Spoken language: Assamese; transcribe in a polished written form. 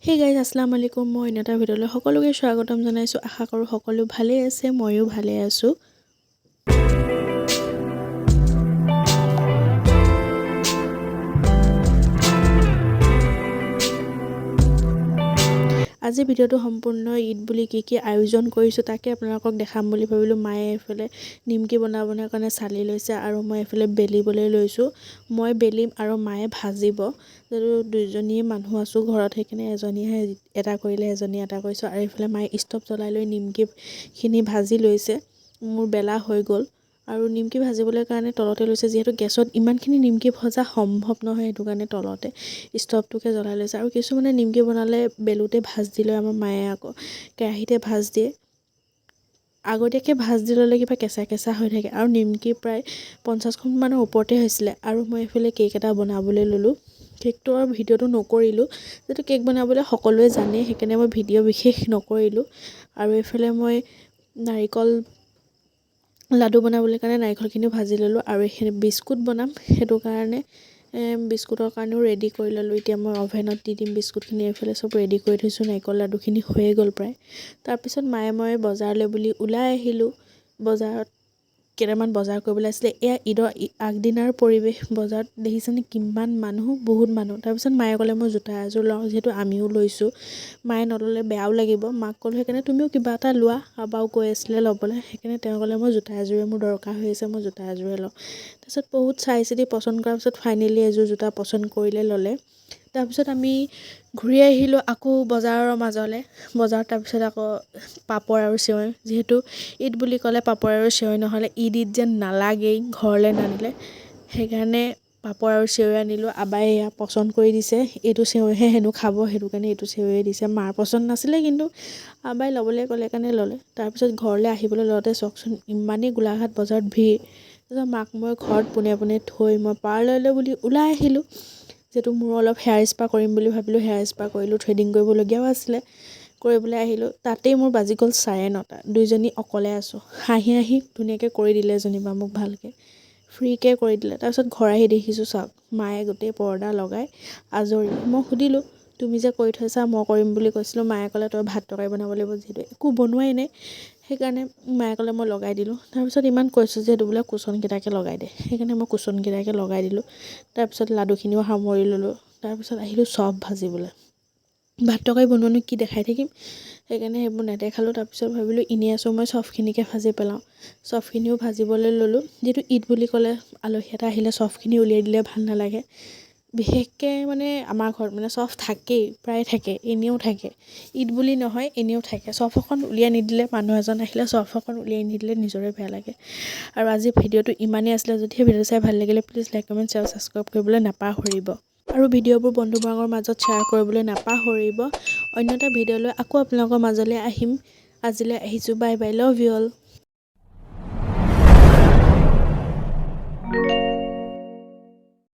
হে গাইজ আসসালামু আলাইকুম মই অন্য এটা ভিডিঅ'লৈ সকলোকে স্বাগতম জনাইছোঁ আশা কৰোঁ সকলো ভালেই আছে ময়ো ভালে আছোঁ আজি ভিডিঅ'টো সম্পূৰ্ণ ঈদ বুলি কি আয়োজন কৰিছোঁ তাকে আপোনালোকক দেখাম বুলি ভাবিলোঁ মায়ে এফালে নিমকি বনাবৰ কাৰণে চালি লৈছে আৰু মই এফালে বেলিবলৈ লৈছোঁ মই বেলিম আৰু মায়ে ভাজিব যদি দুইজনী মানুহ আছোঁ ঘৰত সেইকাৰণে এজনীহে এটা কৰিলে এজনী এটা কৰিছোঁ আৰু এফালে মায়ে ষ্টভ জ্বলাই লৈ নিমকিখিনি ভাজি লৈছে মোৰ বেলা হৈ গ'ল আৰু নিমকি ভাজিবলৈ কাৰণে তলতে লৈছে যিহেতু গেছত ইমানখিনি নিমকি ভজা সম্ভৱ নহয় সেইটো কাৰণে তলতে ষ্টভটোকে জ্বলাই লৈছে আৰু কিছুমানে নিমকি বনালে বেলুতে ভাজ দি লয় আমাৰ মায়ে আকৌ কেৰাহীতে ভাজ দিয়ে আগতীয়াকৈ ভাজ দি ল'লে কিবা কেঁচা কেঁচা হৈ থাকে আৰু নিমকি প্ৰায় 50খন মানৰ ওপৰতে হৈছিলে আৰু মই এইফালে কেক এটা বনাবলৈ ল'লোঁ কেকটো আৰু ভিডিঅ'টো নকৰিলোঁ যিহেতু কেক বনাবলৈ সকলোৱে জানে সেইকাৰণে মই ভিডিঅ' বিশেষ নকৰিলোঁ আৰু এইফালে মই নাৰিকল লাডু বনাবলৈ কাৰণে নাৰিকলখিনি ভাজি ল'লোঁ আৰু এইখিনি বিস্কুট বনাম সেইটো কাৰণে বিস্কুটৰ কাৰণেও ৰেডি কৰি ল'লোঁ এতিয়া মই অভেনত দি দিম বিস্কুটখিনি এইফালে চব ৰেডি কৰি থৈছোঁ নাৰিকল লাডুখিনি হৈয়ে গ'ল প্ৰায় তাৰপিছত মায়ে মই বজাৰলৈ বুলি ওলাই আহিলোঁ বজাৰত কেইটামান বজাৰ কৰিবলৈ আছিলে এয়া ঈদৰ আগদিনাৰ পৰিৱেশ বজাৰত দেখিছেনে কিমান মানুহ বহুত মানুহ তাৰপিছত মায়ে ক'লে মই জোতা এযোৰ লওঁ যিহেতু আমিও লৈছোঁ মায়ে নল'লে বেয়াও লাগিব মাক ক'লোঁ সেইকাৰণে তুমিও কিবা এটা লোৱা আবাও কৈ আছিলে ল'বলৈ সেইকাৰণে তেওঁ ক'লে মই জোতা এযোৰে মোৰ দৰকাৰ হৈ আছে মই জোতা এযোৰে লওঁ তাৰপিছত বহুত চাই চিতি পচন্দ কৰাৰ পিছত ফাইনেলি এযোৰ জোতা পচন্দ কৰিলে ল'লে তাৰপিছত আমি ঘূৰি আহিলোঁ আকৌ বজাৰৰ মাজলৈ বজাৰত তাৰপিছত আকৌ পাপৰ আৰু চেৱৈ যিহেতু ঈদ বুলি ক'লে পাপৰ আৰু চেৱৈ নহ'লে ঈদ যেন নালাগেই ঘৰলৈ নানিলে সেইকাৰণে পাপৰ আৰু চেৱৈ আনিলোঁ আবাই এয়া পচন্দ কৰি দিছে এইটো চেৱৈহে হেনো খাব সেইটো কাৰণে এইটো চেৱৈয়ে দিছে মাৰ পচন্দ নাছিলে কিন্তু আবাই ল'বলৈ ক'লে কাৰণে ল'লে তাৰপিছত ঘৰলৈ আহিবলৈ লওঁতে চাওকচোন ইমানেই গোলাঘাট বজাৰত ভিৰ তাৰপিছত মাক মই ঘৰত পোনে পোনে থৈ মই পাৰ্লাৰলৈ বুলি ওলাই আহিলোঁ যিহেতু মোৰ অলপ হেয়াৰ স্পা কৰিম বুলি ভাবিলোঁ হেয়াৰ স্পা কৰিলোঁ থ্ৰেডিং কৰিবলগীয়াও আছিলে কৰিবলৈ আহিলোঁ তাতেই মোৰ বাজি গ'ল 9:30 দুইজনী অকলে আছোঁ হাঁহি হাঁহি ধুনীয়াকৈ কৰি দিলে যেনিবা মোক ভালকৈ ফ্ৰীকৈ কৰি দিলে তাৰপিছত ঘৰ আহি দেখিছোঁ চাওক মায়ে গোটেই পৰ্দা লগাই আজৰি মই সুধিলোঁ তুমি যে কৰি থৈছা মই কৰিম বুলি কৈছিলোঁ মায়ে ক'লে তই ভাত তৰকাৰী বনাব লাগিব যিহেতু একো বনোৱাই নাই সেইকাৰণে মায়ে ক'লে মই লগাই দিলোঁ তাৰপিছত ইমান কৈছোঁ যিহেতু বোলে কুচনকেইটাকে লগাই দে সেইকাৰণে মই কুচনকেইটাকে লগাই দিলোঁ তাৰপিছত লাডুখিনিও সামৰি ল'লোঁ তাৰপিছত আহিলোঁ চব ভাজিবলৈ ভাত তৰকাৰী বনোৱানো কি দেখাই থাকিম সেইকাৰণে সেইবোৰ নেদেখালোঁ তাৰপিছত ভাবিলোঁ এনেই আছোঁ মই চবখিনিকে ভাজি পেলাওঁ চবখিনিও ভাজিবলৈ ল'লোঁ যিহেতু ঈদ বুলি ক'লে আলহী এটা আহিলে চবখিনি উলিয়াই দিলে ভাল নালাগে বিশেষকৈ মানে আমাৰ ঘৰত মানে চব থাকেই প্ৰায় থাকে এনেও থাকে ঈদ বুলি নহয় এনেও থাকে চব এখন উলিয়াই নিদিলে মানুহ এজন আহিলে চব এখন উলিয়াই নিদিলে নিজৰে বেয়া লাগে আৰু আজি ভিডিঅ'টো ইমানেই আছিলে যদিহে ভিডিঅ' চাই ভাল লাগিলে please like comment share subscribe কৰিবলৈ নাপাহৰিব আৰু ভিডিঅ'বোৰ বন্ধুবৰ্গৰ মাজত শ্বেয়াৰ কৰিবলৈ নাপাহৰিব অন্য এটা ভিডিঅ'লৈ আকৌ আপোনালোকৰ মাজলৈ আহিম আজিলৈ আহিছোঁ bye bye love you all